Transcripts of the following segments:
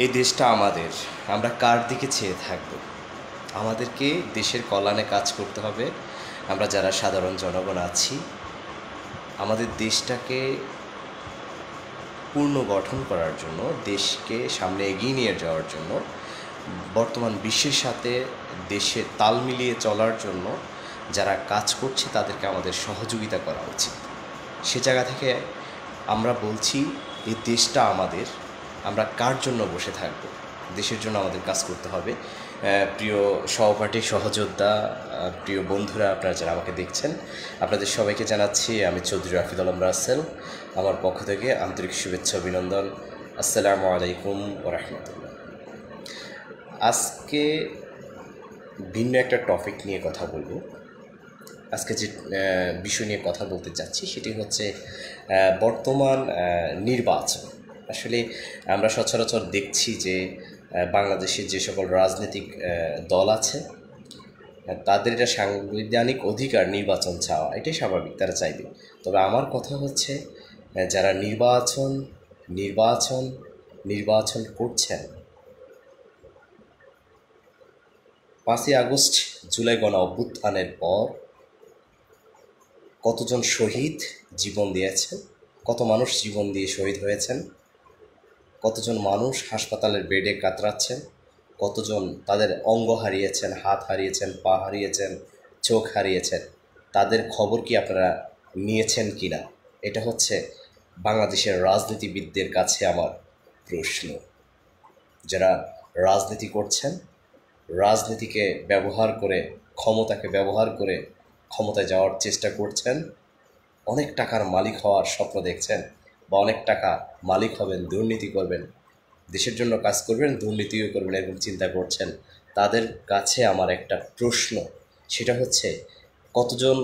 এই দেশটা আমাদের। আমরা কার দিকে চেয়ে থাকব? আমাদেরকে দেশের কল্যাণে কাজ করতে হবে। আমরা যারা সাধারণ জনগণ আছি, আমাদের দেশটাকে পুনর্গঠন করার জন্য, দেশকে সামনে এগিয়ে নিয়ে যাওয়ার জন্য, বর্তমান বিশ্বের সাথে দেশের তাল মিলিয়ে চলার জন্য যারা কাজ করছে তাদেরকে আমাদের সহযোগিতা করা উচিত। সে জায়গা থেকে আমরা বলছি, এই দেশটা আমাদের। আমরা কার জন্য বসে থাকব? দেশের জন্য আমাদের কাজ করতে হবে। প্রিয় সহপাঠী, সহযোদ্ধা, প্রিয় বন্ধুরা, আপনারা যারা আমাকে দেখছেন, আপনাদের সবাইকে জানাচ্ছি আমি চৌধুরী রাফিদ আলম রাসেল, আমার পক্ষ থেকে আন্তরিক শুভেচ্ছা অভিনন্দন। আসসালামু আলাইকুম ওয়া রাহমাতুল্লাহ। আজকে ভিন্ন একটা টপিক নিয়ে কথা বলবো। আজকে যে বিষয় নিয়ে কথা বলতে যাচ্ছি সেটি হচ্ছে বর্তমান নির্বাচন। আসলে আমরা সচরাচর দেখছি যে বাংলাদেশের যে সকল রাজনৈতিক দল আছে তাদের এটা সাংবিধানিক অধিকার নির্বাচন চাওয়া, এটাই স্বাভাবিক, তারা চাইবে। তবে আমার কথা হচ্ছে যারা নির্বাচন করছেন, 5ই আগস্ট জুলাই গণ অভ্যুত্থানের পর কতজন শহীদ জীবন দিয়েছেন, কত মানুষ জীবন দিয়ে শহীদ হয়েছেন, কতজন মানুষ হাসপাতালের বেডে কাতরাচ্ছেন, কতজন তাদের অঙ্গ হারিয়েছেন, হাত হারিয়েছেন, পা হারিয়েছেন, চোখ হারিয়েছেন, তাদের খবর কি আপনারা নিয়েছেন কি না? এটা হচ্ছে বাংলাদেশের রাজনীতিবিদদের কাছে আমার প্রশ্ন। যারা রাজনীতি করছেন, রাজনীতিকে ব্যবহার করে, ক্ষমতাকে ব্যবহার করে ক্ষমতায় যাওয়ার চেষ্টা করছেন, অনেক টাকার মালিক হওয়ার স্বপ্ন দেখছেন, বা অনেক টাকা মালিক হবেন, দুর্নীতি করবেন, দেশের জন্য কাজ করবেন, দুর্নীতিও করবেন, এরকম চিন্তা করছেন, তাদের কাছে আমার একটা প্রশ্ন। সেটা হচ্ছে, কতজন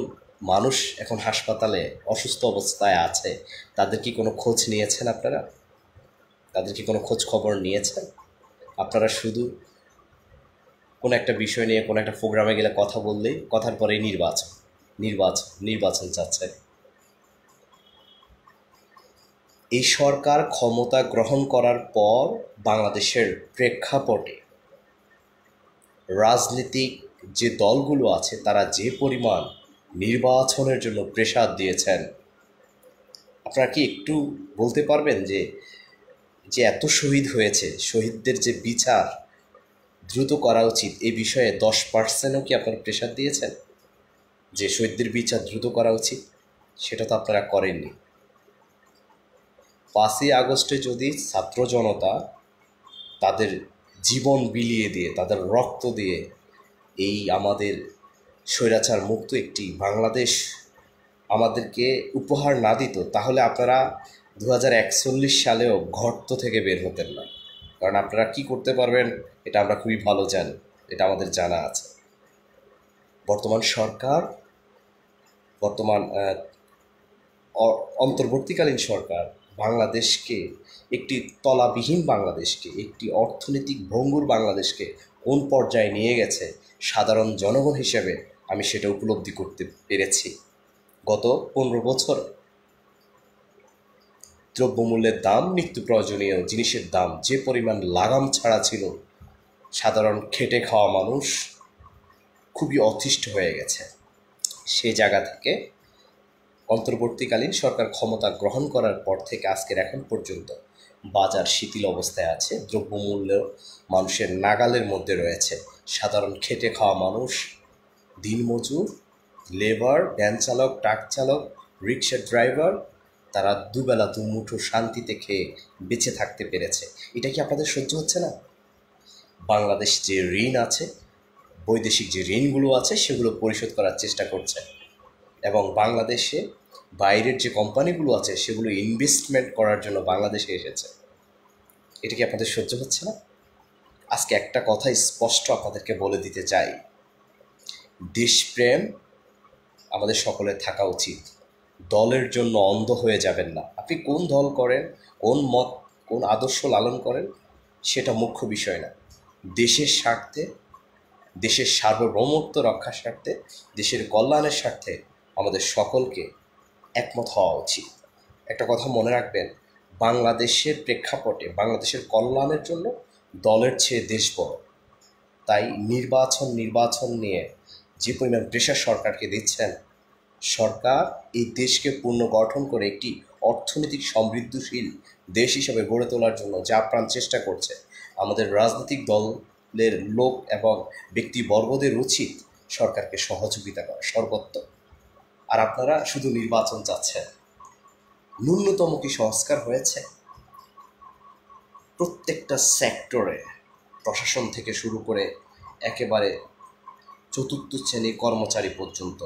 মানুষ এখন হাসপাতালে অসুস্থ অবস্থায় আছে, তাদের কি কোনো খোঁজ নিয়েছেন আপনারা? তাদের কি কোনো খোঁজ খবর নিয়েছেন? আপনারা শুধু কোনো একটা বিষয় নিয়ে কোনো একটা প্রোগ্রামে গেলে কথা বললেই কথার পরেই নির্বাচন চাচ্ছে। এই সরকার ক্ষমতা গ্রহণ করার পর বাংলাদেশের প্রেক্ষাপটে রাজনৈতিক যে দলগুলো আছে তারা যে পরিমাণ নির্বাচনের জন্য প্রেসার দিয়েছেন, আপনারা কি একটু বলতে পারবেন যে যে এত শহীদ হয়েছে, শহীদদের যে বিচার দ্রুত করা উচিত, এই বিষয়ে 10%ও কি আপনারা প্রেসার দিয়েছেন যে শহীদদের বিচার দ্রুত করা উচিত? সেটা তো আপনারা করেননি। 5ই আগস্টে যদি ছাত্র জনতা তাদের জীবন বিলিয়ে দিয়ে, তাদের রক্ত দিয়ে এই আমাদের স্বৈরাচার মুক্ত একটি বাংলাদেশ আমাদেরকে উপহার না দিত, তাহলে আপনারা 2041 সালেও গর্ত থেকে বের হতেন না। কারণ আপনারা কি করতে পারবেন এটা আমরা খুবই ভালো জানি, এটা আমাদের জানা আছে। বর্তমান অন্তর্বর্তীকালীন সরকার বাংলাদেশকে, একটি তলাবিহীন বাংলাদেশকে, একটি অর্থনৈতিক ভঙ্গুর বাংলাদেশকে কোন পর্যায়ে নিয়ে গেছে, সাধারণ জনগণ হিসেবে আমি সেটা উপলব্ধি করতে পেরেছি। গত 15 বছর দ্রব্যমূল্যের দাম, নিত্য প্রয়োজনীয় জিনিসের দাম যে পরিমাণ লাগাম ছাড়া ছিল, সাধারণ খেটে খাওয়া মানুষ খুবই অতিষ্ঠ হয়ে গেছে। সেই জায়গা থেকে অন্তর্বর্তীকালীন সরকার ক্ষমতা গ্রহণ করার পর থেকে আজকের এখন পর্যন্ত বাজার শিথিল অবস্থায় আছে, দ্রব্যমূল্য মানুষের নাগালের মধ্যে রয়েছে। সাধারণ খেটে খাওয়া মানুষ, দিনমজুর, লেবার, ভ্যান চালক, ট্রাক চালক, রিক্সা ড্রাইভার, তারা দুবেলা দুমুঠো শান্তিতে খেয়ে বেঁচে থাকতে পেরেছে। এটা কি আপনাদের সহ্য হচ্ছে না? বাংলাদেশ যে ঋণ আছে, বৈদেশিক যে ঋণগুলো আছে, সেগুলো পরিশোধ করার চেষ্টা করছে, এবং বাংলাদেশে বাইরের যে কোম্পানিগুলো আছে সেগুলো ইনভেস্টমেন্ট করার জন্য বাংলাদেশে এসেছে। এটা কি আপনাদের সহ্য হচ্ছে না? আজকে একটা কথাই স্পষ্ট আপনাদেরকে বলে দিতে চাই, দেশপ্রেম আমাদের সকলের থাকা উচিত। দলের জন্য অন্ধ হয়ে যাবেন না। আপনি কোন দল করেন, কোন মত, কোন আদর্শ লালন করেন, সেটা মুখ্য বিষয় না। দেশের স্বার্থে, দেশের সার্বভৌমত্ব রক্ষার স্বার্থে, দেশের কল্যাণের স্বার্থে আমাদের সকলকে একমত হওয়া উচিত। একটা কথা মনে রাখবেন, বাংলাদেশের প্রেক্ষাপটে, বাংলাদেশের কল্যাণের জন্য দলের চেয়ে দেশ বড়। তাই নির্বাচন নিয়ে যে পরিমাণ প্রেশার সরকারকে দিচ্ছেন, সরকার এই দেশকে পুনর্গঠন করে একটি অর্থনৈতিক সমৃদ্ধশীল দেশ হিসেবে গড়ে তোলার জন্য যা প্রাণ চেষ্টা করছে, আমাদের রাজনৈতিক দলের লোক এবং ব্যক্তিবর্গদের উচিত সরকারকে সহযোগিতা করা সর্বত্র। আর আপনারা শুধু নির্বাচন চাচ্ছেন, ন্যূনতম কি সংস্কার হয়েছে? প্রত্যেকটা সেক্টরে, প্রশাসন থেকে শুরু করে একেবারে চতুর্থ শ্রেণী কর্মচারী পর্যন্ত,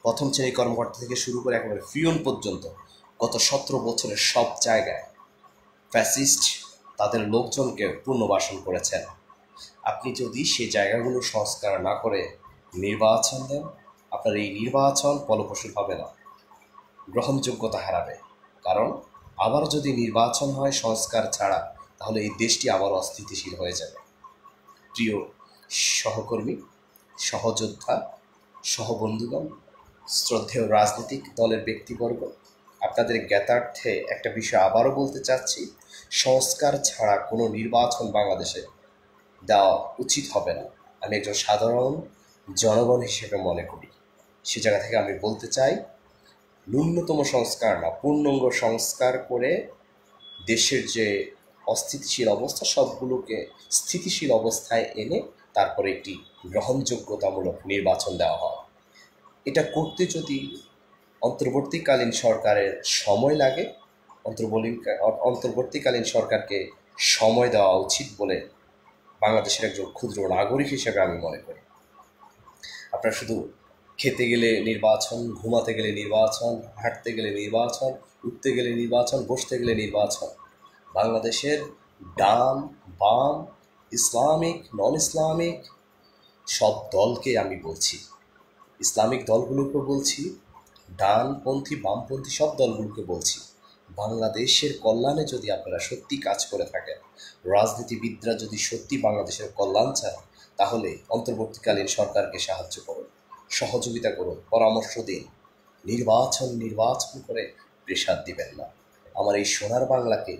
প্রথম শ্রেণী কর্মকর্তা থেকে শুরু করে একেবারে পিয়ন পর্যন্ত, গত 17 বছরের সব জায়গায় ফ্যাসিস্ট তাদের লোকজনকে পুনর্বাসন করেছেন। আপনি যদি সেই জায়গাগুলো সংস্কার না করে নির্বাচন দেন, আপনার এই নির্বাচন ফলপ্রসূ হবে না, গ্রহণযোগ্যতা হারাবে। কারণ আবার যদি নির্বাচন হয় সংস্কার ছাড়া, তাহলে এই দেশটি আবার অস্থিতিশীল হয়ে যাবে। প্রিয় সহকর্মী, সহযোদ্ধা, সহবন্ধুগণ, শ্রদ্ধেয় রাজনৈতিক দলের ব্যক্তিবর্গ, আপনাদের জ্ঞাতার্থে একটা বিষয় আবারও বলতে চাচ্ছি, সংস্কার ছাড়া কোনো নির্বাচন বাংলাদেশে দেওয়া উচিত হবে না। আমি একজন সাধারণ জনগণ হিসেবে মনে করি। সে জায়গা থেকে আমি বলতে চাই, ন্যূনতম সংস্কার না, পূর্ণাঙ্গ সংস্কার করে দেশের যে অস্থিতিশীল অবস্থা সবগুলোকে স্থিতিশীল অবস্থায় এনে তারপরে একটি গ্রহণযোগ্যতামূলক নির্বাচন দেওয়া হয়। এটা করতে যদি অন্তর্বর্তীকালীন সরকারের সময় লাগে, অন্তর্বর্তীকালীন সরকারকে সময় দেওয়া উচিত বলে বাংলাদেশের একজন ক্ষুদ্র নাগরিক হিসেবে আমি মনে করি। আপনারা শুধু খেতে গেলে নির্বাচন, ঘুমাতে গেলে নির্বাচন, হাঁটতে গেলে নির্বাচন, উঠতে গেলে নির্বাচন, বসতে গেলে নির্বাচন, বাংলাদেশের ডান বাম, ইসলামিক নন ইসলামিক সব দলকে আমি বলছি, ইসলামিক দলগুলোকে বলছি, ডানপন্থী বামপন্থী সব দলগুলোকে বলছি, বাংলাদেশের কল্যাণে যদি আপনারা সত্যি কাজ করে থাকেন, রাজনীতিবিদরা যদি সত্যি বাংলাদেশের কল্যাণ চান, তাহলে অন্তর্বর্তীকালীন সরকারকে সাহায্য করুন, সহযোগিতা করুন, পরামর্শ দিন। নির্বাচন করে প্রেসার দিবেন না। আমার এই সোনার বাংলাকে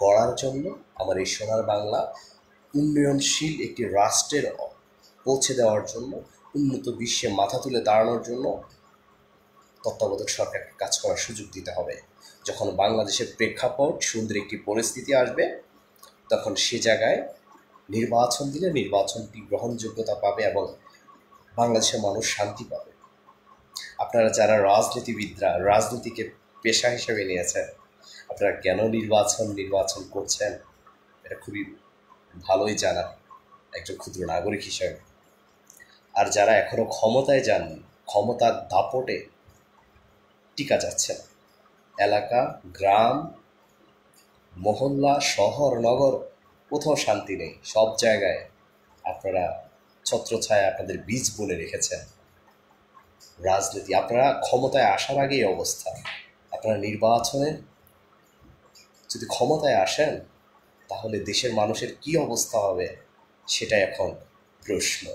গড়ার জন্য, আমার এই সোনার বাংলা উন্নয়নশীল একটি রাষ্ট্রের পৌঁছে দেওয়ার জন্য, উন্নত বিশ্বে মাথা তুলে দাঁড়ানোর জন্য তত্ত্বাবধায়ক সরকারকে কাজ করার সুযোগ দিতে হবে। যখন বাংলাদেশের প্রেক্ষাপট সুন্দর একটি পরিস্থিতি আসবে, তখন সে জায়গায় নির্বাচন দিলে নির্বাচনটি গ্রহণযোগ্যতা পাবে এবং বাংলাদেশের মানুষ শান্তি পাবে। আপনারা যারা রাজনীতিবিদরা রাজনীতিকে পেশা হিসেবে নিয়েছেন, আপনারা কেন নির্বাচন করছেন, এটা খুবই ভালোই জানা একজন ক্ষুদ্র নাগরিক হিসেবে। আর যারা এখনো ক্ষমতায় যাননি, ক্ষমতার দাপটে টিকা যাচ্ছে, এলাকা, গ্রাম, মহল্লা, শহর, নগর, কোথাও শান্তি নেই। সব জায়গায় আপনারা ছত্রছায়া আপনাদের বীজ বুনে রেখেছেন। রাজনীতি, আপনারা ক্ষমতায় আসার আগেই অবস্থা, আপনারা নির্বাচনে যদি ক্ষমতায় আসেন, তাহলে দেশের মানুষের কি অবস্থা হবে সেটা এখন প্রশ্ন।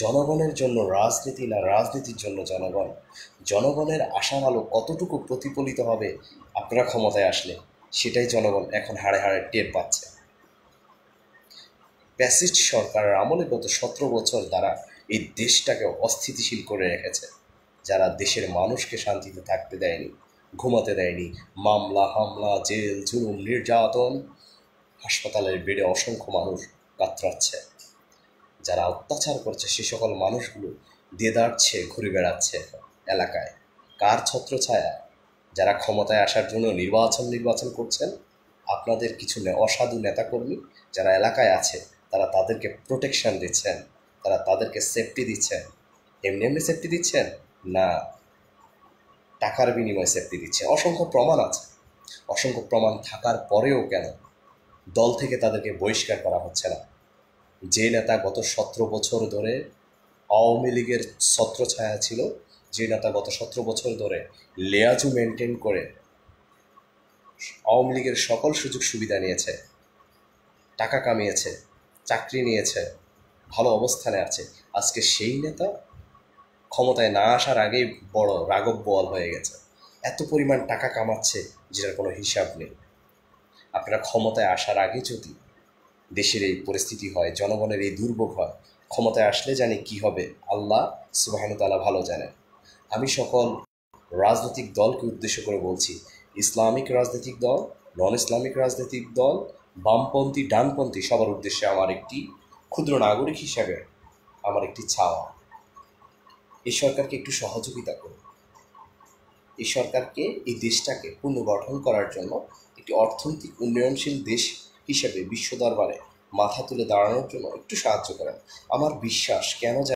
জনগণের জন্য রাজনীতি না রাজনীতির জন্য জনগণ, জনগণের আশার আলো কতটুকু প্রতিফলিত হবে আপনারা ক্ষমতায় আসলে, সেটাই জনগণ এখন হাড়ে হাড়ে টের পাচ্ছে। ফ্যাসিস্ট সরকারের আমলে গত 17 বছর দ্বারা এই দেশটাকে অস্থিতিশীল করে রেখেছে, যারা দেশের মানুষকে শান্তিতে থাকতে দেয়নি, ঘুমাতে দেয়নি, মামলা হামলা, জেল জুলুম, নির্যাতন, হাসপাতালের বেডে অসংখ্য মানুষ কাতরাচ্ছে, যারা অত্যাচার করছে সে সকল মানুষগুলো দেদারছে, ঘুরে বেড়াচ্ছে এলাকায়। কার ছত্রছায়া? যারা ক্ষমতায় আসার জন্য নির্বাচন করছেন, আপনাদের কিছু অসাধু নেতাকর্মী যারা এলাকায় আছে, তারা তাদেরকে প্রোটেকশন দিচ্ছেন, তারা তাদেরকে সেফটি দিচ্ছেন। এমনি সেফটি দিচ্ছেন না, টাকার বিনিময়ে সেফটি দিচ্ছেন। অসংখ্য প্রমাণ আছে। অসংখ্য প্রমাণ থাকার পরেও কেন দল থেকে তাদেরকে বহিষ্কার করা হচ্ছে না? যে নেতা গত 17 বছর ধরে আওয়ামী লীগের ছত্রছায়া ছিল, যে নেতা গত 17 বছর ধরে লেয়াজু মেনটেন করে আওয়ামী লীগের সকল সুযোগ সুবিধা নিয়েছে, টাকা কামিয়েছে, চাকরি নিয়েছে, ভালো অবস্থানে আছে, আজকে সেই নেতা ক্ষমতায় না আসার আগেই বড় রাঘব বোয়াল হয়ে গেছে। এত পরিমাণ টাকা কামাচ্ছে যেটার কোনো হিসাব নেই। আপনারা ক্ষমতায় আসার আগে যদি দেশের এই পরিস্থিতি হয়, জনগণের এই দুর্ভোগ হয়, ক্ষমতায় আসলে জানি কি হবে আল্লাহ সুবহানাহু ওয়া তাআলা ভালো জানেন। আমি সকল রাজনৈতিক দলকে উদ্দেশ্য করে বলছি, ইসলামিক রাজনৈতিক দল, নন ইসলামিক রাজনৈতিক দল, বামপন্থী ডানপন্থী, সবার উদ্দেশ্যে আমার একটি ক্ষুদ্র নাগরিক হিসাবে আমার একটি চাওয়া, এই সরকারকে একটু সহযোগিতা করুন। এই সরকারকে, এই দেশটাকে পুনর্গঠন করার জন্য একটি অর্থনৈতিক উন্নয়নশীল দেশ হিসেবে বিশ্ব দরবারে মাথা তুলে দাঁড়ানোর জন্য একটু সাহায্য করেন। আমার বিশ্বাস কেন